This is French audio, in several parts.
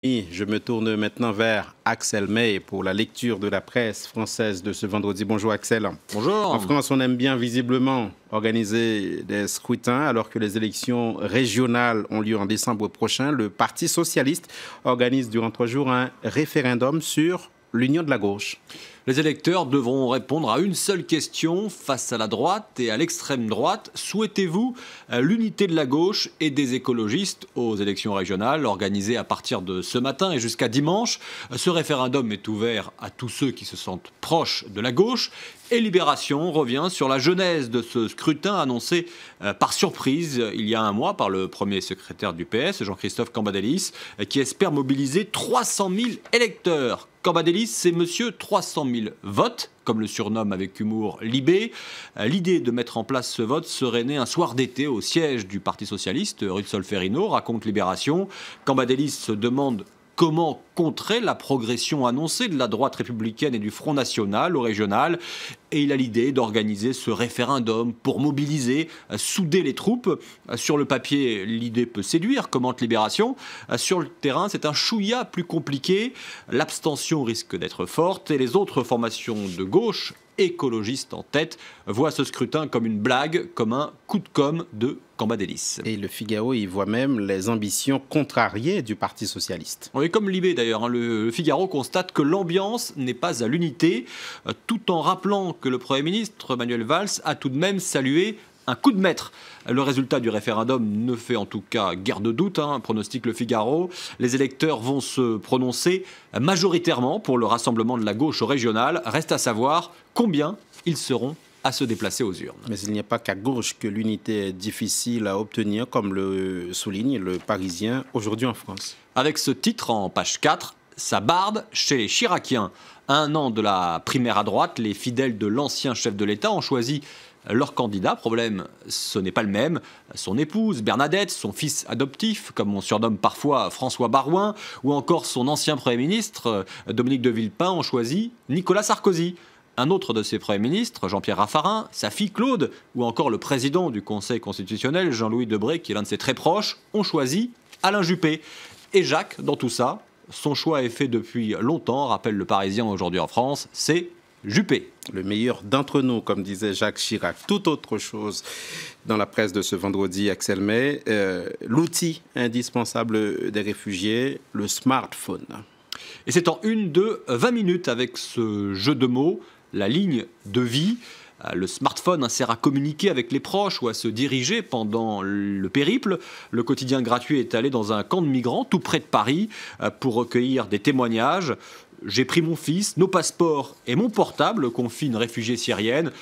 Je me tourne maintenant vers Axel May pour la lecture de la presse française de ce vendredi. Bonjour Axel. Bonjour. En France, on aime bien visiblement organiser des scrutins alors que les élections régionales ont lieu en décembre prochain. Le Parti socialiste organise durant 3 jours un référendum sur l'union de la gauche. Les électeurs devront répondre à une seule question face à la droite et à l'extrême droite. Souhaitez-vous l'unité de la gauche et des écologistes aux élections régionales organisées à partir de ce matin et jusqu'à dimanche? Ce référendum est ouvert à tous ceux qui se sentent proches de la gauche. Et Libération revient sur la genèse de ce scrutin annoncé par surprise il y a un mois par le premier secrétaire du PS, Jean-Christophe Cambadélis, qui espère mobiliser 300 000 électeurs. Cambadélis, c'est monsieur 300 000 votes, comme le surnomme avec humour Libé. L'idée de mettre en place ce vote serait née un soir d'été au siège du Parti socialiste, rue de Solferino, raconte Libération. Cambadélis se demande comment contrer la progression annoncée de la droite républicaine et du Front National au régional. Et il a l'idée d'organiser ce référendum pour mobiliser, souder les troupes. Sur le papier, l'idée peut séduire, commente Libération. Sur le terrain, c'est un chouïa plus compliqué. L'abstention risque d'être forte et les autres formations de gauche, écologistes en tête, voient ce scrutin comme une blague, comme un coup de com' de Cambadélis. Et le Figaro y voit même les ambitions contrariées du Parti socialiste. Oui, comme Libé d'ailleurs, le Figaro constate que l'ambiance n'est pas à l'unité, tout en rappelant que le Premier ministre Manuel Valls a tout de même salué un coup de maître. Le résultat du référendum ne fait en tout cas guère de doute, pronostique le Figaro. Les électeurs vont se prononcer majoritairement pour le rassemblement de la gauche au régional. Reste à savoir combien ils seront à se déplacer aux urnes. Mais il n'y a pas qu'à gauche que l'unité est difficile à obtenir, comme le souligne le Parisien aujourd'hui en France. Avec ce titre en page 4, ça barde chez les Chiraciens. À 1 an de la primaire à droite, les fidèles de l'ancien chef de l'État ont choisi leur candidat. Problème, ce n'est pas le même. Son épouse, Bernadette, son fils adoptif, comme on surnomme parfois François Baroin, ou encore son ancien Premier ministre, Dominique de Villepin, ont choisi Nicolas Sarkozy. Un autre de ses premiers ministres, Jean-Pierre Raffarin, sa fille Claude, ou encore le président du Conseil constitutionnel, Jean-Louis Debré, qui est l'un de ses très proches, ont choisi Alain Juppé. Et Jacques, dans tout ça, son choix est fait depuis longtemps, rappelle le Parisien aujourd'hui en France, c'est Juppé. Le meilleur d'entre nous, comme disait Jacques Chirac. Tout autre chose dans la presse de ce vendredi, Axel May, l'outil indispensable des réfugiés, le smartphone. Et c'est en une de 20 minutes avec ce jeu de mots, la ligne de vie. Le smartphone sert à communiquer avec les proches ou à se diriger pendant le périple. Le quotidien gratuit est allé dans un camp de migrants tout près de Paris pour recueillir des témoignages. J'ai pris mon fils, nos passeports et mon portable, confie une réfugiée syrienne.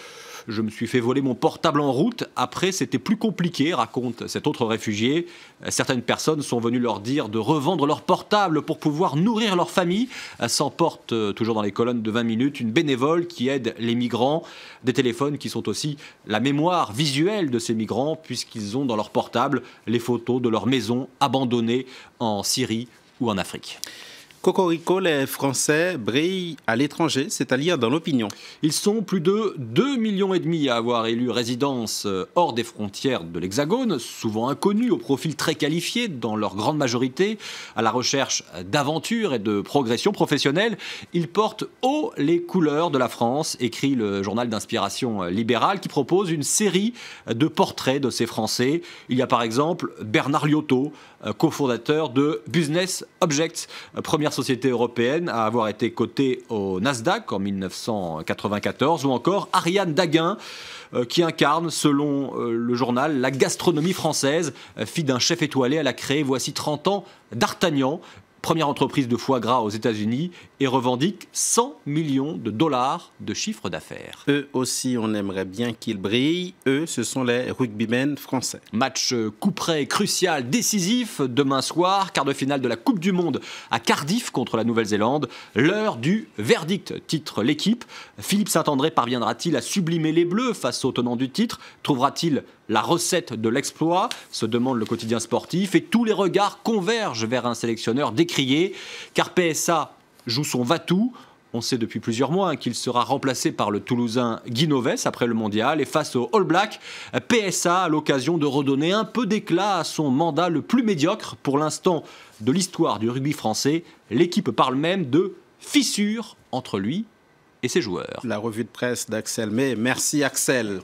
Je me suis fait voler mon portable en route. Après, c'était plus compliqué, raconte cet autre réfugié. Certaines personnes sont venues leur dire de revendre leur portable pour pouvoir nourrir leur famille. S'emporte, toujours dans les colonnes de 20 minutes, une bénévole qui aide les migrants. Des téléphones qui sont aussi la mémoire visuelle de ces migrants, puisqu'ils ont dans leur portable les photos de leurs maisons abandonnées en Syrie ou en Afrique. Cocorico, les Français brillent à l'étranger, c'est à lire dans l'opinion. Ils sont plus de 2,5 millions à avoir élu résidence hors des frontières de l'Hexagone, souvent inconnus, au profil très qualifié dans leur grande majorité, à la recherche d'aventure et de progression professionnelle. Ils portent haut les couleurs de la France, écrit le journal d'inspiration libérale, qui propose une série de portraits de ces Français. Il y a par exemple Bernard Liotto, cofondateur de Business Objects, première société européenne à avoir été cotée au Nasdaq en 1994, ou encore Ariane Daguin, qui incarne, selon le journal, la gastronomie française. Fille d'un chef étoilé, elle a créé, voici 30 ans, D'Artagnan, première entreprise de foie gras aux États-Unis, et revendique 100 millions de dollars de chiffre d'affaires. Eux aussi, on aimerait bien qu'ils brillent. Eux, ce sont les rugbymen français. Match couperet crucial, décisif, demain soir, quart de finale de la Coupe du Monde à Cardiff contre la Nouvelle-Zélande. L'heure du verdict, titre l'équipe. Philippe Saint-André parviendra-t-il à sublimer les Bleus face au tenant du titre? Trouvera-t-il la recette de l'exploit, se demande le quotidien sportif, et tous les regards convergent vers un sélectionneur décrié, car PSA joue son va-tout. On sait depuis plusieurs mois qu'il sera remplacé par le Toulousain Guy Novès après le mondial. Et face aux All Blacks, PSA a l'occasion de redonner un peu d'éclat à son mandat le plus médiocre pour l'instant de l'histoire du rugby français. L'équipe parle même de fissure entre lui et ses joueurs. La revue de presse d'Axel May. Merci Axel.